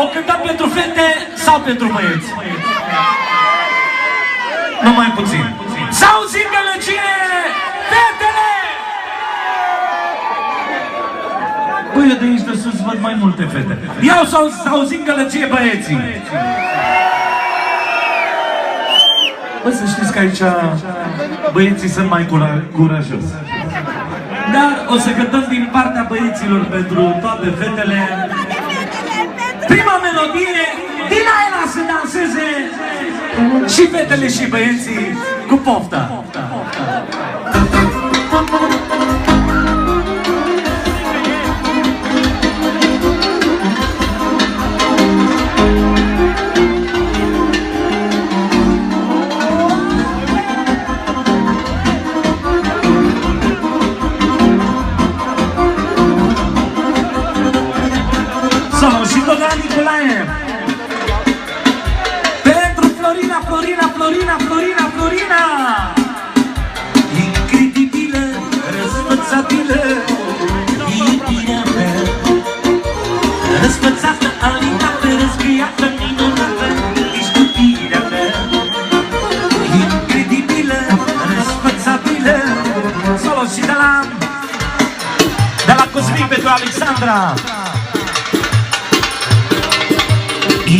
o cântat pentru fete sau pentru băieți? Numai puțin. Să auzim gălăgie, fetele! Băi, eu de aici de sus văd mai multe fete. Iau să auzim gălăgie, băieții. Bă, să știți că aici băieții sunt mai curajoși. Dar o să cântăm din partea băieților pentru toate fetele. Prima melodie, din aia să danseze și fetele și băieții cu pofta. Pentru Florina, Florina, Florina, Florina, Florina, incredibilă, răsfățabilă, iubirea mea, răsfățată, alintată, răscriată, minunată, ești iubirea mea, incredibilă, răsfățabilă. Solo și de la Cosmin pentru Alexandra.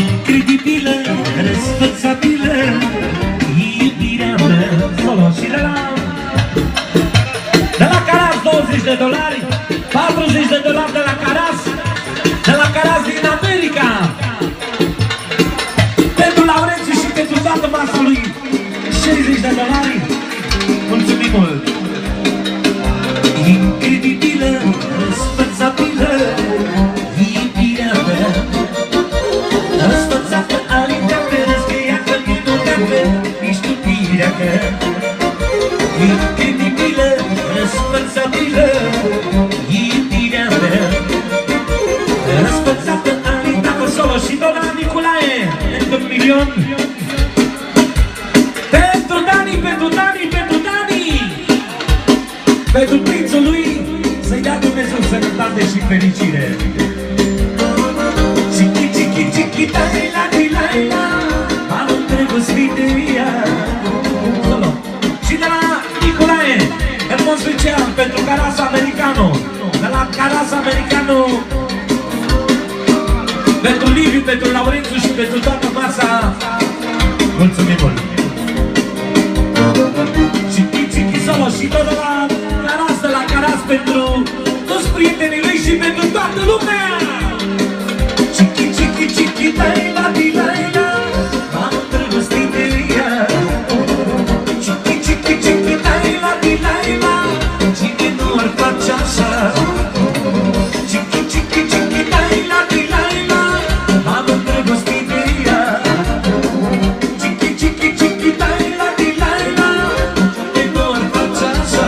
Incredibilă, răsfățabilă, iubirea mea. Solo și de la Caras, $20, $40 de la Caras, de la Caras din America. Pentru Laurențiu și pentru toată masa lui, $60. Mulțumim mult! Incredibilă, răsfățabilă, iubirea mea. Răsfățată, alintată, răscriată, minunată, ești iubirea mea. Incredibilă, răsfățabilă, iubirea mea. Răsfățată, alintată, Solo și Dona Nicolae, pentru $1.000.000. Pentru Dani, pentru Dani, pentru Dani, pentru prințul lui, să-i dea Dumnezeu sănătate și fericire. M-am îndrăgostit de ea. Și de la Nicolae, în mod special pentru Caras Americano. De la Caras Americano, pentru Liviu, pentru Laurențiu și pentru toată masa. Mulțumim mult! Și Solo și tot de la Caras pentru toți prietenii lui și pentru toată lumea. Laila, Laila, m-am îndrăgostit de ea. Chiki, Laila, Laila, cine nu ar face așa? Chiki, Laila, Laila, m-am îndrăgostit de ea. Chiki, Laila, Laila, cine nu ar face așa?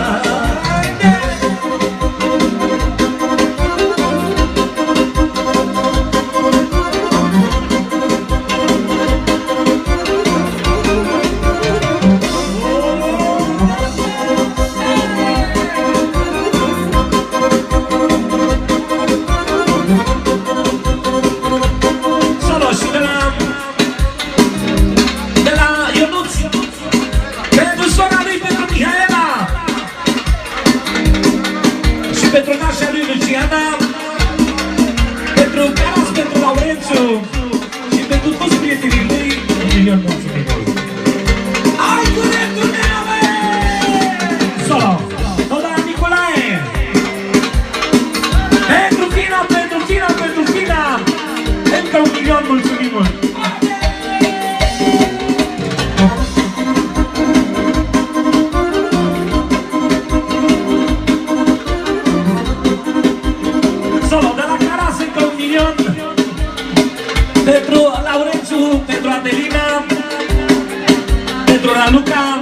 Raluca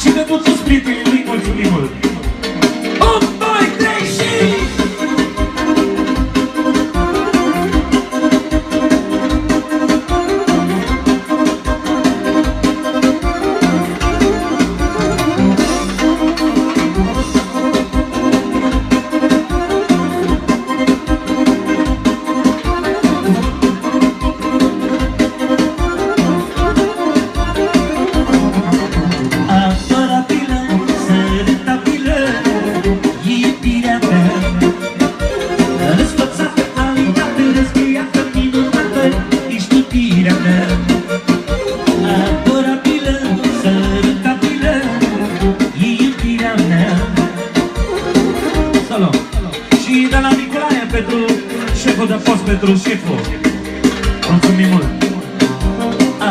și pentru toți prietenii lui, mulțumim mult! 1, 2, 3 și... șeful de post pentru șeful. Mulțumim mult!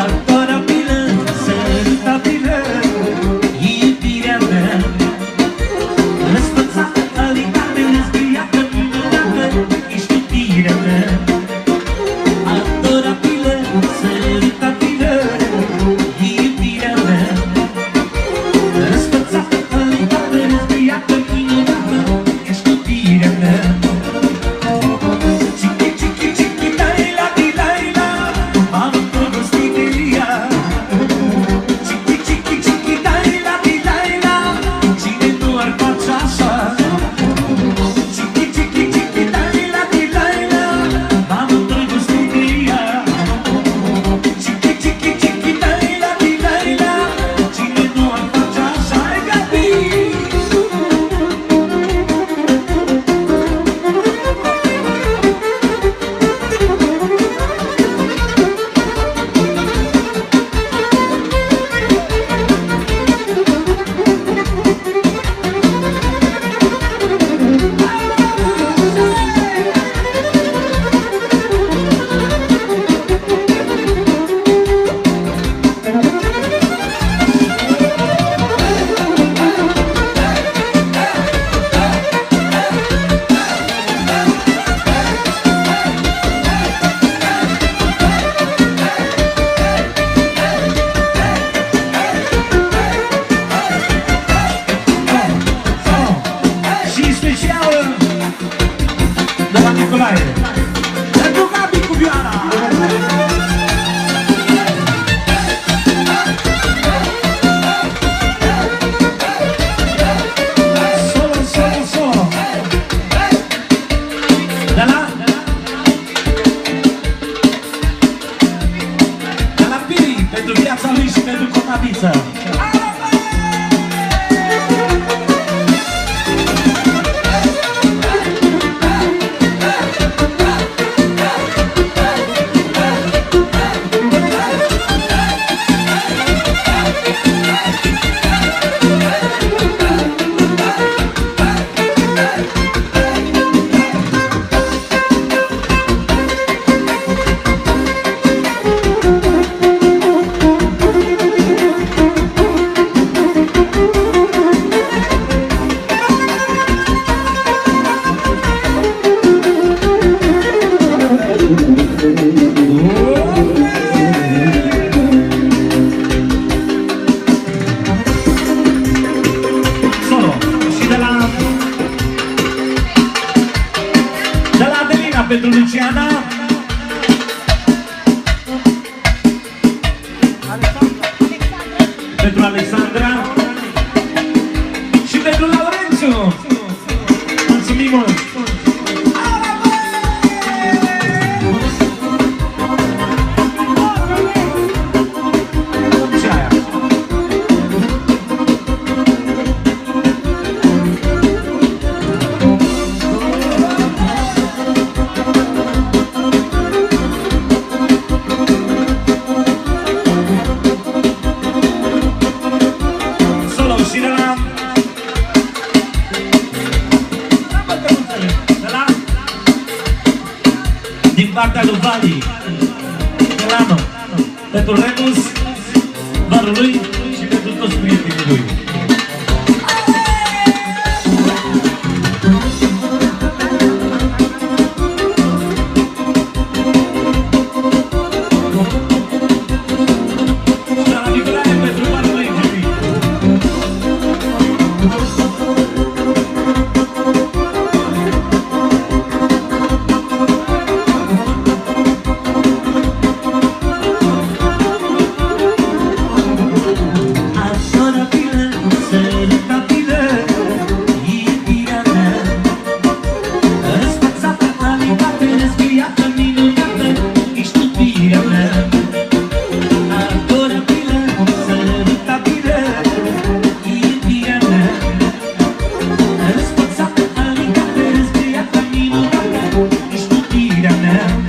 Adorabilă, sărutabilă, iubirea mea, răsfățată, alitate, răzbriată, minunată, ești iubirea mea. Adorabilă, sărutabilă, iubirea mea, răsfățată, alitate, răzbriată, minunată, ești iubirea mea. Pentru Luciana, pentru Alexandra și pentru Laurențiu. Mulțumim mult! Partea lui Vali, Milano, pentru Remus, barul lui și pentru toți prietenii lui. Now